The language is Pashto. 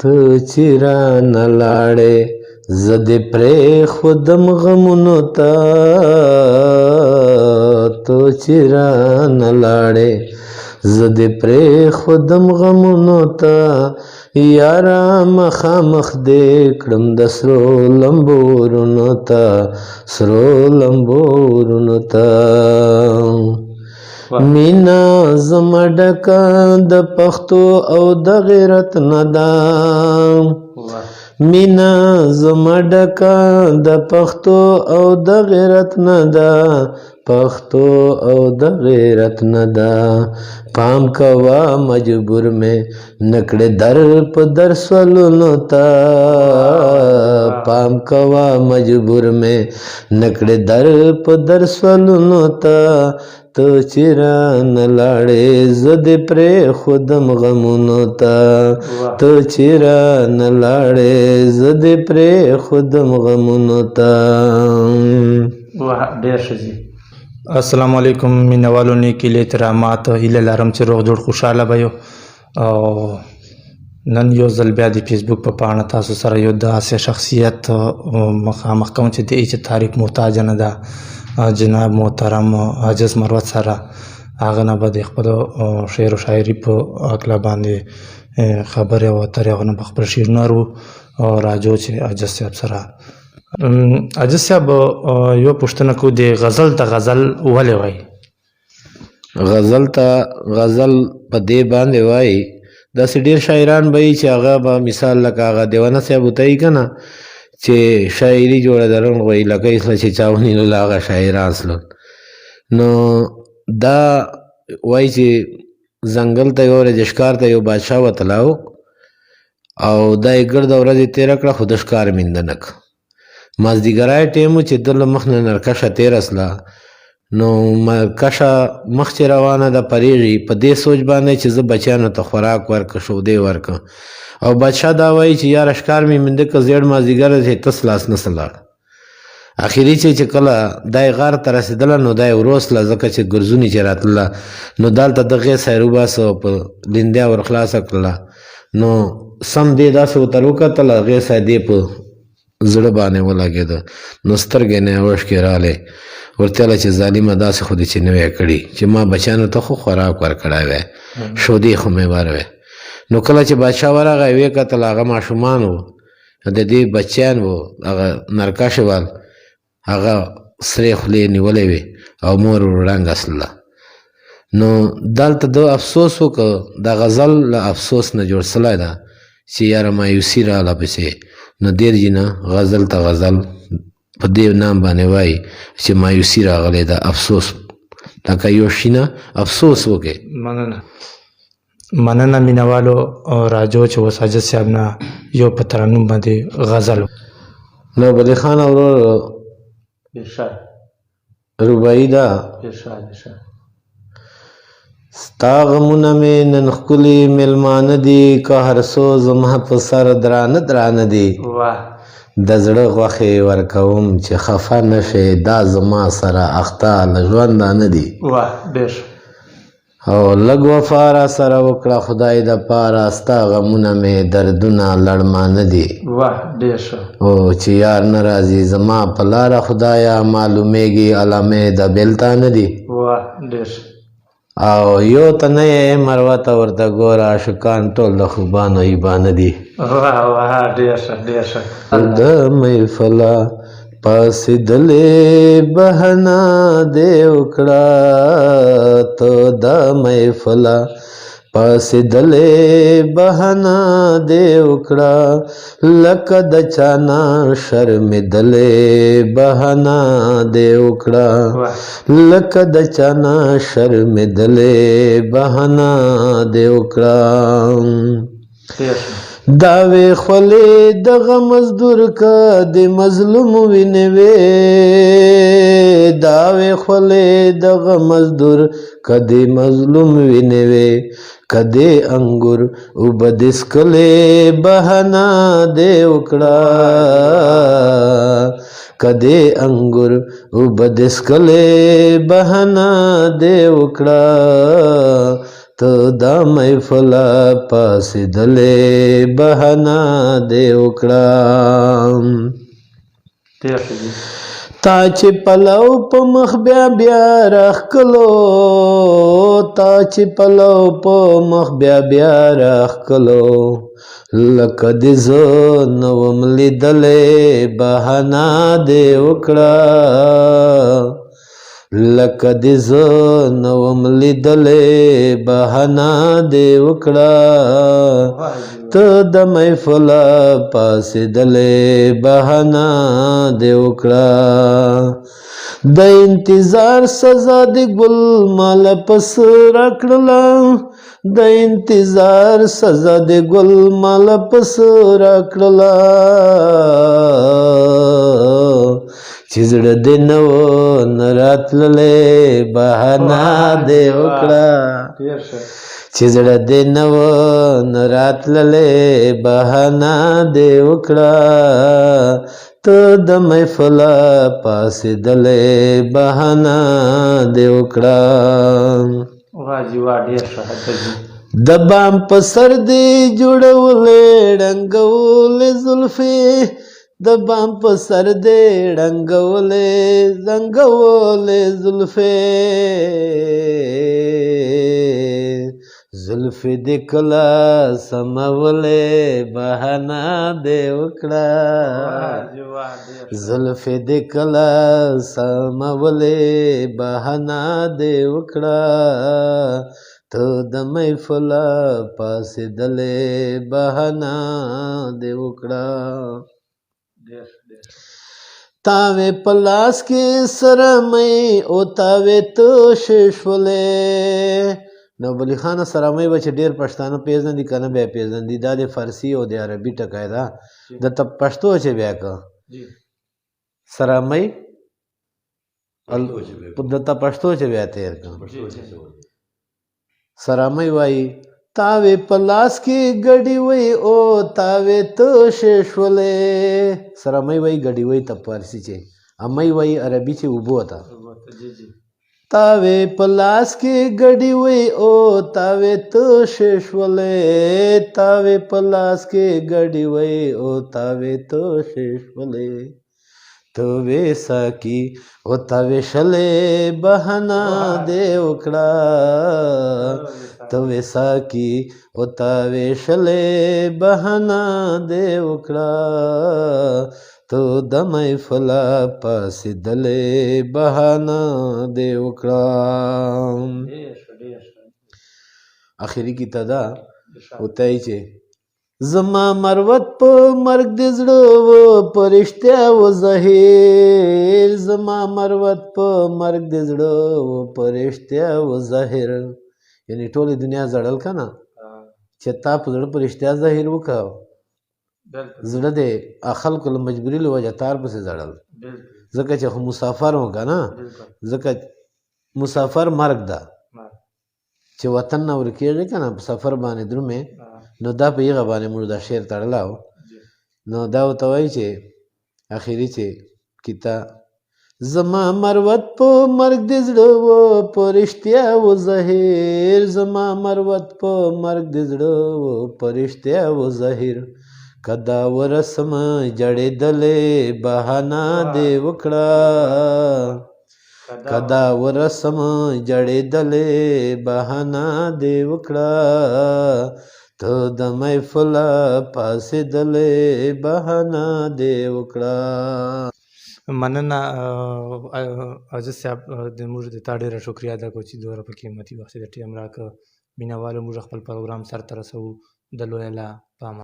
ته چې رانه لاړې زه دې پرېښودم غمونو ته ته چې رانه لاړې زه دې پرېښودم غمونو ته یاره مخامخ دې کړم د سرو لمبو ورونو ته سرو لمبو ورونو ته مینا زما ډکه د پښتو او د غیرت نه ده مینا زما ډکه د پښتو او د غیرت نه ده پښتو او د غیرت نه ده پام کوه مجبور مې نکړې در په در سوالونو ته پام کوه مجبور مې نکړې در په در سوالونو ته ته چې رانه لاړې زه دې پرېښودم غمونو ته ته چې رانه لاړې زه دې پرېښودم غمونو ته. ډېر ښه ځي. السلام علیکم مینوالو، نیکې احترامات، هیله لرم چې روغ جوړ خوشحاله به یو. او نن یو ځل بیا د فیسبوک په پاڼه تاسو سره یو داسې شخصیت مخامخ کوم چې د هیڅ تعریف محتاج نه ده، جناب محترم عاجز مروت سره. هغه نه به د خپلو شعر و شاعري په هکله باندې خبرې او اترې هغه نه به خپل شعرونه او راجو چې عاجز صاحب سره. عاجز صاحب یو پوښتنه کوو، د غزل ته غزل ولې وایي؟ غزل ته غزل په دې باندې وایي داسې ډېر شاعران به وي چې هغه به مثال لکه هغه دیوانه صاحب ورته وایي که نه چې شاعري جوړه د رنګ وایي لکۍ سله چې چا ونیول هغه شاعران سلل. نو دا وایي چې ځنګل ته یو ورځ ښکار ته یو بادشاه وتلاو او دا یې ګرده ورځ یې تېره کړه خو د ښکار مینده نه که. مازدیګری ټیم و چې ده له مخ نه نرکشه تېره سله، نو مرکشه مخ چې روانه ده پرېږي په دې سوچ باندې چې زه بچیانو ته خوراک ورکړه شودې ورکړه. او بادشاه دا وایي چې یاره ښکار مې مینده که زیړ مازدیګر چې تس لاس نسه لاړ. اخري چې کله دا یې غار ته رسېدله نو دا یې وروسله ځکه چې ګرځونې چې راتله نو دلته د غې سیر وباسه او په لیندیا ور خلاصه کړله. نو سم دې داسې ورته وکتله غې سای دې په زړه باندې ولګېده نو سترګې نه یې اوښکې راغلې. ورته ویله چې ظالمه داسې خو دې چې نه وی کړي چې ما بچیانو ته خو خوراک ورکړی وی شودې خو مې وروی. نو کله چې بادشاه ورغی ویې کتل هغه ماشومان وو د دې بچیان وو هغه نرکشې وال هغه سرې خولې نیولې وې او مور ورړنګه سله. نو دلته د افسوس وکړه د غزل له افسوس نه جوړ سلی ده چې یاره مایوسي راغله پسې. نو دیر جي نه غزل ته غزل په دې نام باندې وایي چې مایوسي راغلی ده افسوس لکه یو شي نه افسوس وکړې. مننه مینوالو. راجو چې اوس عاجز صاحب نه یو په ترنم باندې غزل. نو بدې خان ورور روبایي ده ستا غمونه مې نن ښکلي مېلمانه دي که هر څو زما په سر درانه درانه دي د زړه غوښې ورکوم چې خفه نه شې دا زما سره اخته له ژونده نه دي. او لږ وفا را سره وکړه خدای دپاره ستا غمونه مې دردونه لړمانه دي. او چې یار نه راځي زما په لاره خدایه معلومیږي علامې د بېلتا نه دي. او یو ته نه یې مروته ورته ګوره عاشقان ټول د خوبانو ایبانه دي. د محفله پاسېدلې بهانه دې وکړه ته د محفله پاسېدلې بهانه دې وکړه لکه د چا نه شرمېدلې بهانه دې وکړه لکه د چا نه شرمېدلې بهانه دې وکړه. داوی خولې دغه مزدور که د مظلوم وینې وې داوی خولې دغه مزدور که د مظلوم وینې وې که د انګور اوبه د څکلې بهانه دې وکړه که د انګور اوبه د څکلې بهانه دې وکړه ته دا محفله پاڅېدلې بهانه دې وکړه تا چې پلو په مخ بیا بیا راښکلو تا چې پلو په مخ بیا بیا راښکلو لکه دې زه نه وم لیدلی بهانه دې وکړه لکه دې زه نه وم لیدلی بهانه دې وکړه ته د محفله پاڅېدلی بهانه دې وکړه د انتظار سزا دې ګل ماله پس راکړله د انتظار سزا دې ګل ماله پس راکړله چې زړه دې نه و نه راتللی بهانه دې وکړه چې زړه دې نه و نه راتللی بهانه دې وکړه ته د محفله پاڅېدلی بهانه دې وکړه د بام په سر دې جوړولې ړنګولې زلفې د بام په سر دې ړنګولې زلفې زلفې دې کله سمولې بهانه دې وکړه زلفې دې کله سمولې بهانه دې وکړه ته د محفله پاڅېدلې بهانه دې وکړه تاوې په لاس کې سرمۍ او تاوې تشې شولې نو بلی خان سرمۍ به چې ډېر پښتانه پېژندي که نه بیا پېژندي دا د فارسي او د عربي ټکی ده درته پښتو چې بیا که سرمۍ درته پښتو چې بیا تېر که سرمۍ وایي تاوې په لاس کې ګډې وی او تاوې تشې شولې سرمۍ وایي ګډې وی ته فارسي چې امۍ وایي عربي چې اوبو ته تاوې په لاس کې ګډې وی او تاوې تشې شولې تاوې په لاس کې ګډې وی او تاوې تشې شولې ته وې ساقي او تاوې شلې بهانه دې وکړه ته وې ساقي او تاوې شلې بهانه دې وکړه ته د محفله پاڅېدلې بهانه دې وکړه اخري کې ته دا وتایي چې زما مروت په مرګ دې زړه و په رښتیا و ظاهر زما مروت په مرګ دې زړه و په رښتیا و ظاهر یعنې ټولې دنیا زړل که نه چې تا په زړه په رښتیا ظاهر وکړه زړه دې خلکو له مجبوري له وجه تار پسې زړل ځکه چې خو مسافر و که نه ځکه مسافر مرګ ده چې وطن نه ورکېږي که نه په سفر باندې درومې نو دا په هغه باندې موږ دا شعر تړلی و نو دا ورته وایي چې اخري چې کتا زما مروت په مرګ دې زړه و په رښتیا و ظاهر زما مروت په مرګ دې زړه و په رښتیا و ظاهر که دا ورسم جړېدلې بهانه دې وکړه که دا ورسم جړېدلې بهانه دې وکړه ته د محفله پاڅېدلې بهانه دې وکړه مننه عاجز صاحب د موږ د تا ډېره شکریا ادا کوو چې دومره په قیمتي وخت د ټیم راکړه مینه والو موږ خپل پروګرام سرته رسوو د لوی الله